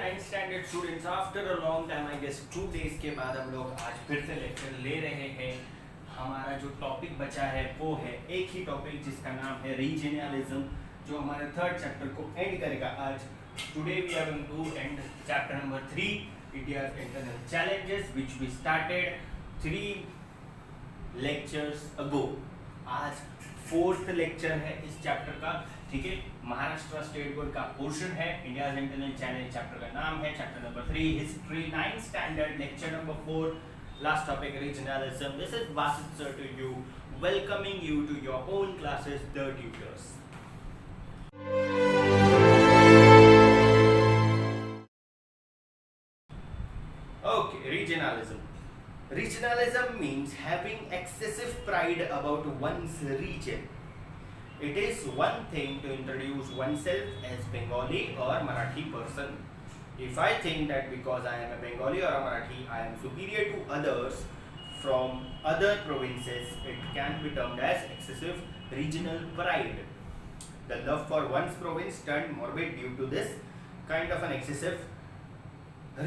9th standard students, after a long time I guess 2 days के बाद हम लोग आज फिर से लेक्चर ले रहे हैं। हमारा जो टॉपिक बचा है वो है एक ही टॉपिक जिसका नाम है रीजनलिज्म, जो हमारे थर्ड चैप्टर को एंड करेगा आज। Today we are going to end chapter number 3, India's internal challenges which we started 3 lectures ago. आज 4th लेक्चर है इस चैप्टर का, ठीक है। महाराष्ट्र स्टेट बोर्ड का पोर्शन है, इंडियाज इंटरनल चैलेंज चैप्टर का नाम है, chapter number 3 history 9th standard lecture number 4, last topic regionalism. This is Vasit sir to you, welcoming you to your own classes the tutors. Okay, regionalism. Regionalism means having excessive pride about one's region. It is one thing to introduce oneself as Bengali or Marathi person. If I think that because I am a Bengali or a Marathi, I am superior to others from other provinces, it can be termed as excessive regional pride. The love for one's province turned morbid due to this kind of an excessive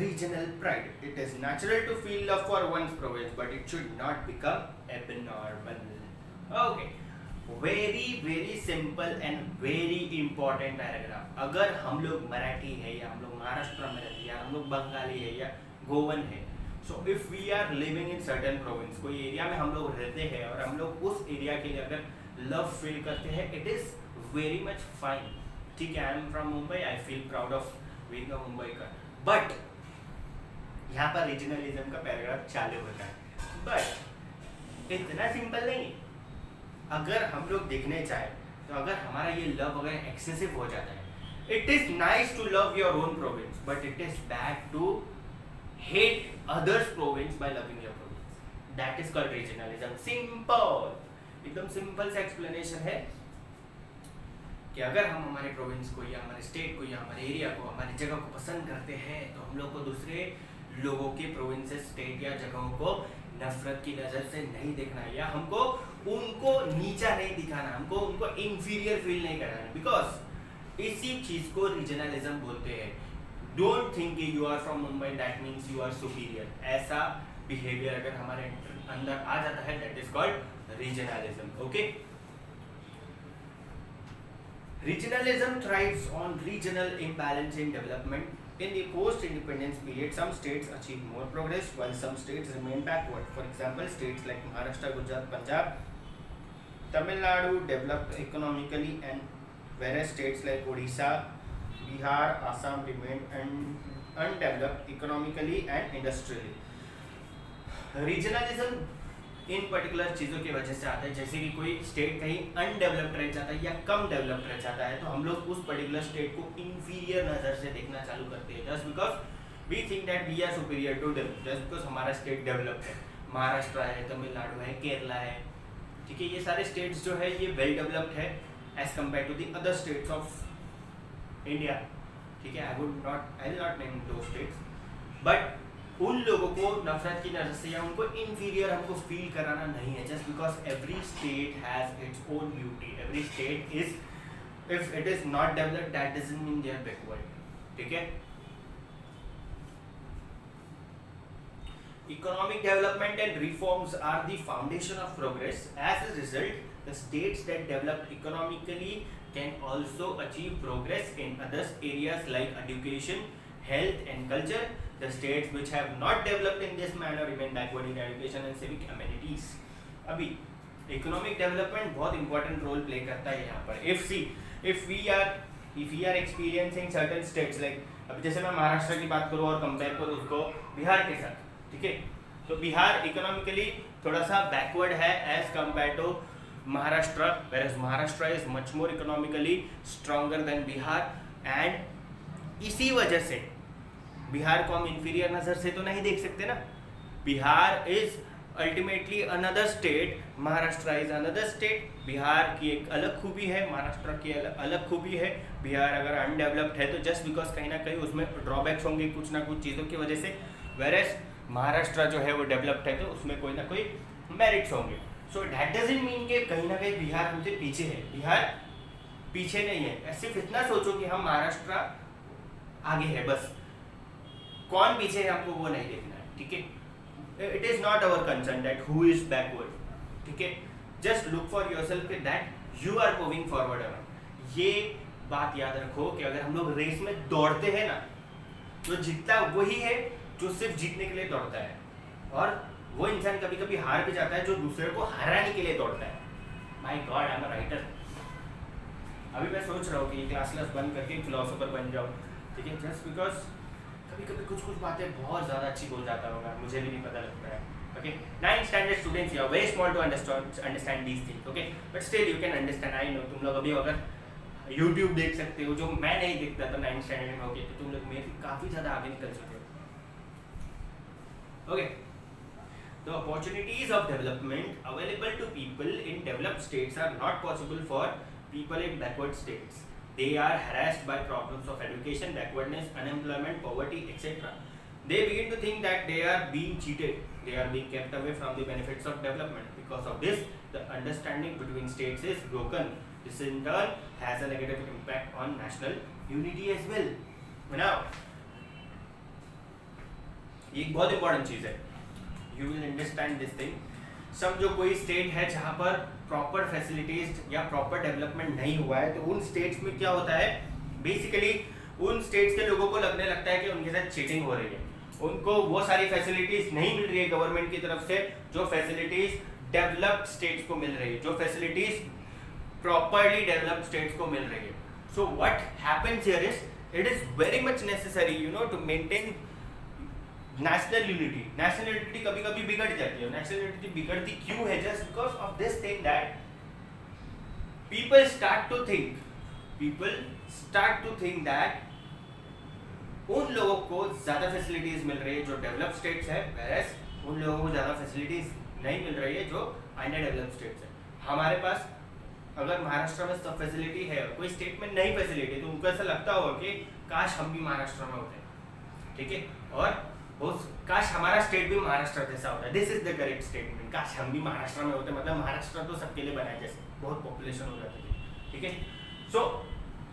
regional pride. It is natural to feel love for one's province, but it should not become abnormal. Okay. Very simple and very important paragraph. अगर हम लोग मराठी है या हम लोग महाराष्ट्र में रहते हैं या हम लोग बंगाली है या गोवन है, so if we are living in certain province, कोई एरिया में हम लोग रहते हैं और हम लोग उस एरिया के लिए अगर लव फील करते हैं, it is very much fine, ठीक है। I am from Mumbai, I feel proud of being a Mumbai का, बट यहाँ पर रीजनलिज्म का पैराग्राफ चालू होता है। बट इतना सिंपल नहीं। अगर हम लोग देखने चाहें तो अगर हमारा ये लव अगर एक्सेसिव हो जाता है, it is nice to love your own province, but it is bad to hate others province by loving your province. That is called regionalism. Simple, एकदम सिंपल सा एक्सप्लेनेशन है कि अगर हम हमारे प्रोविंस को या हमारे स्टेट को या हमारे एरिया को, हमारी जगह को पसंद करते हैं, तो हम लोग को दूसरे लोगों के प्रोविंसेस, स्टेट या जगहों को नफरत की नजर से नहीं देखना है, या हमको उनको नीचा नहीं दिखाना, हमको उनको इंफीरियर फील नहीं कराना, बिकॉज इसी चीज को रीजनलिज्म बोलते हैं। Don't think you are from Mumbai that means you are superior. ऐसा बिहेवियर अगर हमारे अंदर आ जाता है, that is called regionalism. Okay, regionalism thrives on regional imbalance in development. In the post-independence period, some states achieved more progress while some states remained backward. For example, states like Maharashtra, Gujarat, Punjab, Tamil Nadu developed economically, and whereas states like Odisha, Bihar, Assam remained undeveloped economically and industrially. Regionalism in particular चीज़ों की वजह से आता है, जैसे कि कोई state कहीं अनडेवलप्ड रह जाता है या कम डेवलप्ड रह जाता है, तो हम लोग उस पर्टिकुलर स्टेट को इंफीरियर नज़र से देखना चालू करते हैं, just because we think that we are superior to them, just because हमारा स्टेट डेवलप्ड है। महाराष्ट्र है, तमिलनाडु है, केरला है, ठीक है, ये सारे स्टेट्स जो है ये वेल डेवलप्ड है as compare to the other states of India, ठीक है। आई विल नॉट नेम दो स्टेट्स, बट उन लोगों को नफरत की नजर से या उनको इंफीरियर हमको फील कराना नहीं है, just because every state has its own beauty. Every state is, if it is not developed, that doesn't mean they are backward, ठीक है। Economic development and reforms are the foundation of progress. As a result, the states that develop economically can also achieve progress in other areas like education, health and culture. The states which have not developed in this manner remain backward in education and civic amenities. अभी economic development बहुत important role play करता है यहाँ पर। if we are experiencing certain states like, अब जैसे मैं महाराष्ट्र की बात करूँ और कंपेयर करूँ उसको बिहार के साथ, ठीक है, तो बिहार इकोनॉमिकली थोड़ा सा बैकवर्ड है as compare to Maharashtra, whereas Maharashtra is much more economically stronger than Bihar, and इसी वजह से बिहार को हम इंफीरियर नज़र से तो नहीं देख सकते ना। Bihar is ultimately another state, Maharashtra is another state. Bihar की एक अलग खूबी है, महाराष्ट्र की अलग खूबी है। बिहार अगर अनडेवलप्ड है तो जस्ट बिकॉज कहीं ना कहीं उसमें ड्रॉबैक्स होंगे कुछ ना कुछ चीज़ों की वजह से, वेरएज महाराष्ट्र जो है वो डेवलप्ड है तो उसमें कोई ना कोई मेरिट्स होंगे। सो दैट डजंट मीन कि कहीं ना कहीं बिहार हमसे पीछे है। बिहार पीछे नहीं है, सिर्फ इतना सोचो कि हम महाराष्ट्र आगे है बस। कौन पीछे है हमको वो नहीं देखना है, ठीक है। It is not our concern that who is backward, ठीक है। Just look for yourself that you are moving forward around. ये बात याद रखो कि अगर हम लोग रेस में दौड़ते हैं ना, तो जीतता वही है जो सिर्फ जीतने के लिए दौड़ता है, और वो इंसान कभी कभी हार भी जाता है जो दूसरे को हराने के लिए दौड़ता है। My God, I am a writer. अभी मैं सोच रहा हूँ कि क्लास बंद करके फिलोसोफर बन जाऊँ, ठीक है, जस्ट बिकॉज कभी कभी कुछ बातें बहुत ज़्यादा अच्छी बोल जाता होगा, मुझे भी नहीं पता लगता है। Okay, 9th standard students, you are very small to understand these things, okay, but still you can understand. I know तुम लोग अभी अगर YouTube देख सकते हो, जो मैं नहीं देखता था 9th standard में, okay, तो तुम लोग मेरे काफ़ी ज़्यादा आगे निकल चुके हो। Okay, the opportunities of development available to people in developed states are not possible for people in backward states. They are harassed by problems of education, backwardness, unemployment, poverty, etc. They begin to think that they are being cheated. They are being kept away from the benefits of development. Because of this, the understanding between states is broken. This in turn has a negative impact on national unity as well. Now, ये एक बहुत important चीज़ है. You will understand this thing. समझो कोई state है जहाँ पर proper facilities या प्रॉपर डेवलपमेंट नहीं हुआ है, तो उन स्टेट्स में क्या होता है, बेसिकली उन स्टेट्स के लोगों को लगने लगता है कि उनके साथ चीटिंग हो रही है, उनको वो सारी फैसिलिटीज नहीं मिल रही है गवर्नमेंट की तरफ से जो फैसिलिटीज डेवलप्ड स्टेट्स को मिल रही है, जो फैसिलिटीज प्रॉपरली डेवलप्ड स्टेट्स को मिल रही है। So what happens here is, it is very much necessary, you know, to maintain national unity. National unity कभी कभी बिगड़ जाती है। नेशनल यूनिटी बिगड़ती क्यों है? Just because of this thing that people start to think that उन लोगों को ज्यादा फैसिलिटीज मिल रही है जो डेवलप्ड स्टेट्स है, whereas उन लोगों को ज्यादा फैसिलिटीज नहीं मिल रही है जो अंडर डेवलप्ड स्टेट्स है। हमारे पास अगर महाराष्ट्र में सब फैसिलिटी है और कोई स्टेट में नहीं फैसिलिटी, तो उनको ऐसा लगता होगा कि काश हम भी महाराष्ट्र में होते, ठीक है, और काश हमारा स्टेट भी महाराष्ट्र जैसा होता है। This is the correct statement, काश हम भी महाराष्ट्र में होते, मतलब महाराष्ट्र तो सबके लिए बनाया, जैसे बहुत पॉपुलेशन हो जाती है, ठीक है। सो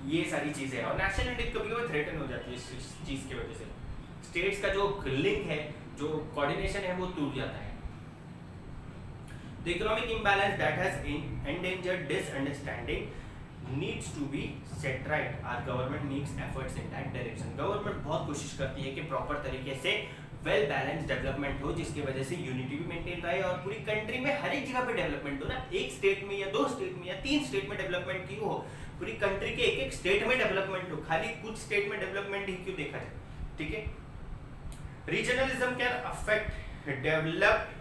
ये सारी चीजें हैं, और नेशनल यूनिटी कभी कभी थ्रेटन हो जाती है इस चीज की वजह से। स्टेट्स का जो लिंक है, जो कोऑर्डिनेशन है, वो टूट जाता है। The economic imbalance that has endangered this understanding needs to be set right. Our government makes efforts in that direction. Government बहुत कोशिश करती है कि प्रॉपर तरीके से वेल बैलेंस डेवलपमेंट हो, जिसकी वजह से यूनिटी भी मेंटेन रहे और पूरी कंट्री में हर एक जगह पे डेवलपमेंट हो ना। एक स्टेट में या 2 स्टेट में या 3 स्टेट में डेवलपमेंट क्यों हो, पूरी कंट्री के एक स्टेट में डेवलपमेंट हो, खाली कुछ स्टेट में डेवलपमेंट ही क्यों देखा जाए, ठीक है। Regionalism can affect developed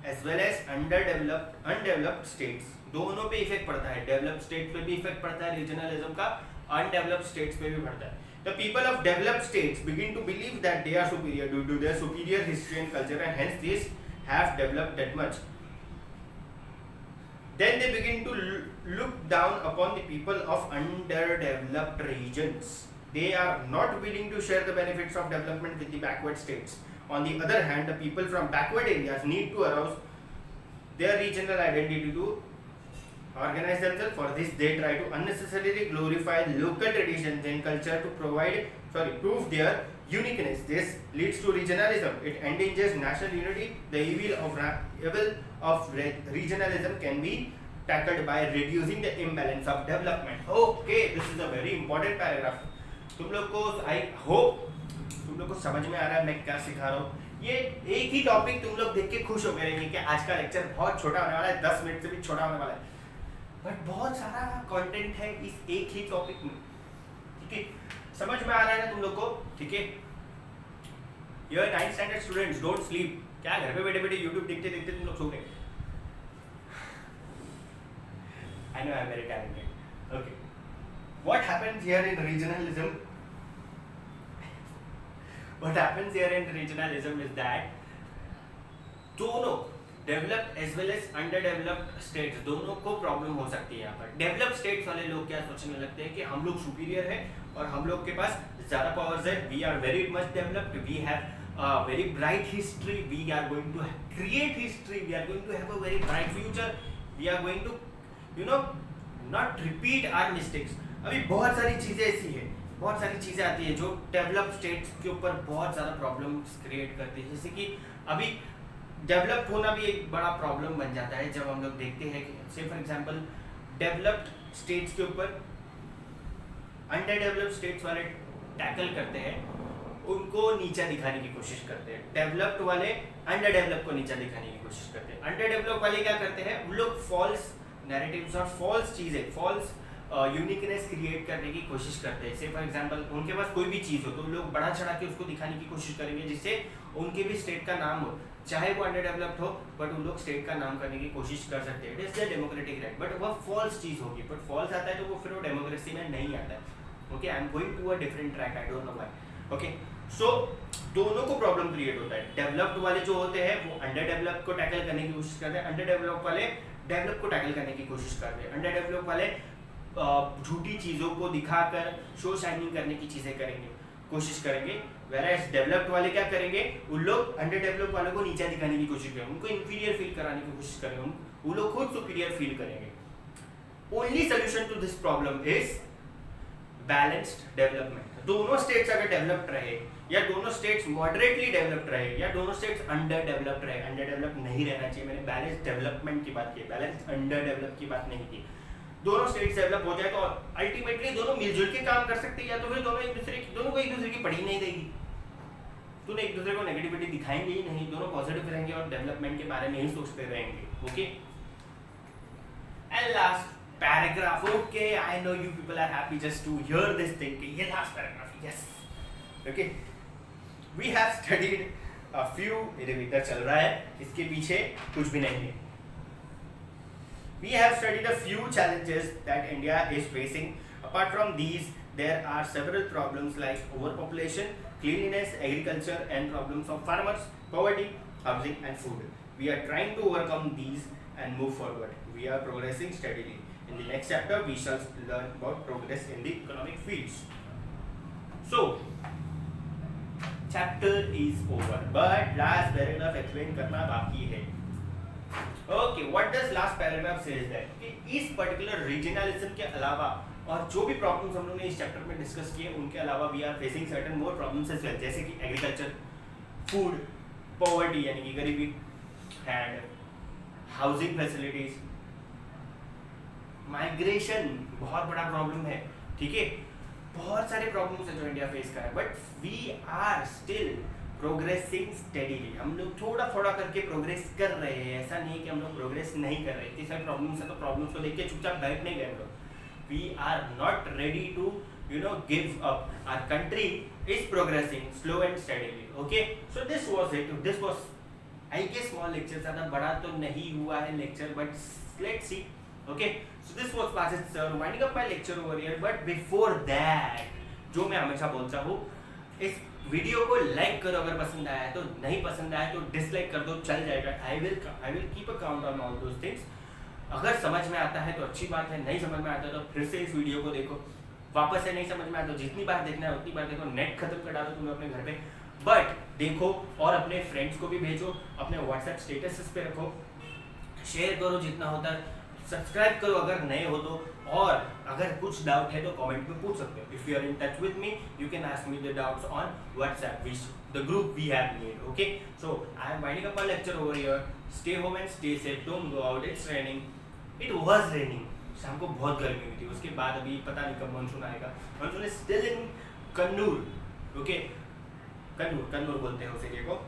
as well as undeveloped states, दोनों पे इफेक्ट पड़ता है। डेवलप्ड स्टेट पे भी इफेक्ट पड़ता है रीजनलिज्म का, अनडेवलप्ड स्टेट्स पे भी पड़ता है। The people of developed states begin to believe that they are superior due to their superior history and culture, and hence these have developed that much. Then they begin to look down upon the people of underdeveloped regions. They are not willing to share the benefits of development with the backward states. On the other hand, the people from backward areas need to arouse their regional identity to organize themselves. For this, they try to unnecessarily glorify local traditions and culture to prove their uniqueness. This leads to regionalism. It endangers national unity. The evil of regionalism can be tackled by reducing the imbalance of development. Okay, this is a very important paragraph. तुम लोग को I hope तुम लोग को समझ में आ रहा है मैं क्या सिखा रहा हूँ। ये एक ही टॉपिक तुम लोग देख के खुश हो गए रहेंगे कि आज का लेक्चर बहुत छोटा होने वाला है, 10 मिनट से भी छोटा होने वाला है, बट बहुत सारा कंटेंट है इस एक ही टॉपिक में, ठीक है। समझ में आ रहा है ना तुम लोग को, ठीक है। ये 9th standard students, don't sleep. क्या घर पे बैठे बैठे यूट्यूब देखते देखते तुम लोग सो गए? I know I am very talented. Okay, what happens here in regionalism? What happens here in regionalism is that दोनों developed as well as underdeveloped states दोनों को प्रॉब्लम हो सकती है। यहाँ पर डेवलप्ड स्टेट्स वाले लोग क्या सोचने लगते हैं कि हम लोग सुपीरियर है और हम लोग के पास ज़्यादा पावर्स है, we are very much developed, we have very bright history, we are going to create history, we are going to have a very bright future, we are going to you know not repeat our mistakes. अभी बहुत सारी चीज़ें ऐसी है बहुत सारी चीज़ें आती है जो डेवलप स्टेट्स के ऊपर बहुत ज़्यादा प्रॉब्लम्स क्रिएट करती है। जैसे कि अभी डेवलप्ड होना भी एक बड़ा प्रॉब्लम बन जाता है जब हम लोग देखते हैं कि से फॉर एग्जांपल डेवलप्ड स्टेट्स के ऊपर अंडर डेवलप्ड स्टेट्स वाले टैकल करते हैं, उनको नीचा दिखाने की कोशिश करते हैं। डेवलप्ड वाले अंडर डेवलप को नीचा दिखाने की कोशिश करते हैं। अंडर डेवलप वाले क्या करते हैं, वो लोग फॉल्स नैरेटिव्स और फॉल्स चीज़ें, फॉल्स यूनिकनेस क्रिएट करने की कोशिश करते हैं। से फॉर एग्जांपल उनके पास कोई भी चीज़ हो तो लोग बढ़ा चढ़ा के उसको दिखाने की कोशिश करेंगे जिससे उनके भी स्टेट का नाम हो, चाहे वो अंडर डेवलप्ड हो, बट उन लोग स्टेट का नाम करने की कोशिश कर सकते हैं। It is the democratic right, but वह फॉल्स चीज़ होगी। बट फॉल्स आता है तो वो फिर वो डेमोक्रेसी में नहीं आता है। Okay, I am going to a different track, I don't know why. Okay, so दोनों को प्रॉब्लम क्रिएट होता है। डेवलप्ड वाले जो होते हैं वो अंडर डेवलप को टैकल करने की कोशिश करते हैं, अंडर डेवलप वाले डेवलप को टैकल करने की कोशिश करते हैं। अंडर डेवलप वाले झूठी चीज़ों को दिखाकर शो शाइनिंग करने की चीज़ें करेंगे, कोशिश करेंगे। वेराइज डेवलप्ड वाले क्या करेंगे, उन लोग अंडर डेवलप वालों को नीचा दिखाने की कोशिश करेंगे, उनको इंफीरियर फील कराने की कोशिश करेंगे, वो लोग खुद सुपीरियर फील करेंगे। Only solution to this problem is balanced development. दोनों स्टेट्स अगर डेवलप्ड रहे या दोनों स्टेट्स मॉडरेटली डेवलप्ड रहे या दोनों स्टेट्स अंडर डेवलप्ड रहे, अंडर डेवलप नहीं रहना चाहिए, मैंने बैलेंस डेवलपमेंट की बात की, बैलेंस अंडर डेवलप की बात नहीं की। दोनों स्टेट्स डेवलप हो जाए तो अल्टीमेटली दोनों मिलजुल के काम कर सकते हैं, या तो फिर दोनों को एक दूसरे की पड़ी नहीं देगी, दोनों एक दूसरे को नेगेटिविटी दिखाएंगे ही नहीं, दोनों पॉजिटिव रहेंगे और डेवलपमेंट के बारे में ही सोचते रहेंगे। Okay, and last paragraph. Okay, I know you people are happy just to hear this thing. ये last paragraph. Yes. Okay. We have studied a few. इधर चल रहा है, इसके पीछे कुछ भी नहीं है. We have studied a few challenges that India is facing. Apart from these, there are several problems like overpopulation, cleanliness, agriculture, and problems of farmers, poverty, housing, and food. We are trying to overcome these and move forward. We are progressing steadily. In the next chapter, we shall learn about progress in the economic fields. So, chapter is over, but last paragraph explain करना बाकी है. Okay, what does last paragraph says that? कि इस particular regionalism के अलावा और जो भी problems हम लोगों ने इस chapter में discuss किए, उनके अलावा we are facing certain more problems as well, जैसे कि agriculture, food, poverty यानी कि गरीबी, and housing facilities. माइग्रेशन बहुत बड़ा प्रॉब्लम है, ठीक है, बहुत सारे प्रॉब्लम्स हैं जो इंडिया फेस कर रहा है, but we are still progressing steadily. हम लोग थोड़ा थोड़ा करके प्रोग्रेस कर रहे हैं, ऐसा नहीं है कि हम लोग प्रोग्रेस नहीं कर रहे। इतनी सारी प्रॉब्लम्स है तो प्रॉब्लम्स को देख के चुपचाप बैठ नहीं गए हम लोग। We are not ready to give up. Our country is progressing slow and steadily. Okay, so this was it. This was I guess small lecture, ज़्यादा बड़ा तो नहीं हुआ है lecture, but let's see. Okay, so this was classes sir winding up my lecture over here, but before that, जो मैं हमेशा बोलता हूँ, इस वीडियो को लाइक करो अगर पसंद आया, तो नहीं पसंद आया तो डिसलाइक कर दो, चल जाएगा। I will keep a count on all those things. अगर समझ में आता है तो अच्छी बात है, नहीं समझ में आता तो फिर से इस वीडियो को देखो, वापस से नहीं समझ में आया तो जितनी बार देखना है उतनी बार देखो, नेट खत्म कर डालो तुम्हें अपने घर पे, बट देखो और अपने फ्रेंड्स को भी भेजो, अपने व्हाट्सएप स्टेटस पे रखो, शेयर करो जितना होता है, सब्सक्राइब करो अगर नए हो तो, और अगर कुछ डाउट है तो कमेंट में पूछ सकते हो। If you are in touch with me, you can ask me the doubts on WhatsApp, which the group we have made. Okay, so I am winding up my lecture over here. Stay home and stay safe, don't go out, it's raining, it was raining, शाम को बहुत गर्मी हुई थी, उसके बाद अभी पता नहीं कब मानसून आएगा। Monsoon is still in Kannur. Okay, Kannur बोलते हैं उस एरिया को।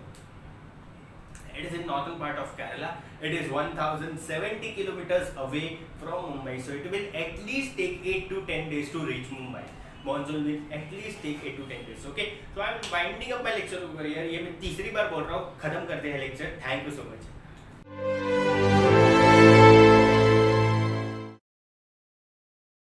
It is in northern part of Kerala. It is 1070 kilometers away from Mumbai, so it will at least take 8 to 10 days to reach Mumbai. Monsoon will at least take 8 to 10 days. Okay, so I am winding up my lecture over here. ये मैं तीसरी बार बोल रहा हूँ, खत्म करते हैं lecture. Thank you so much.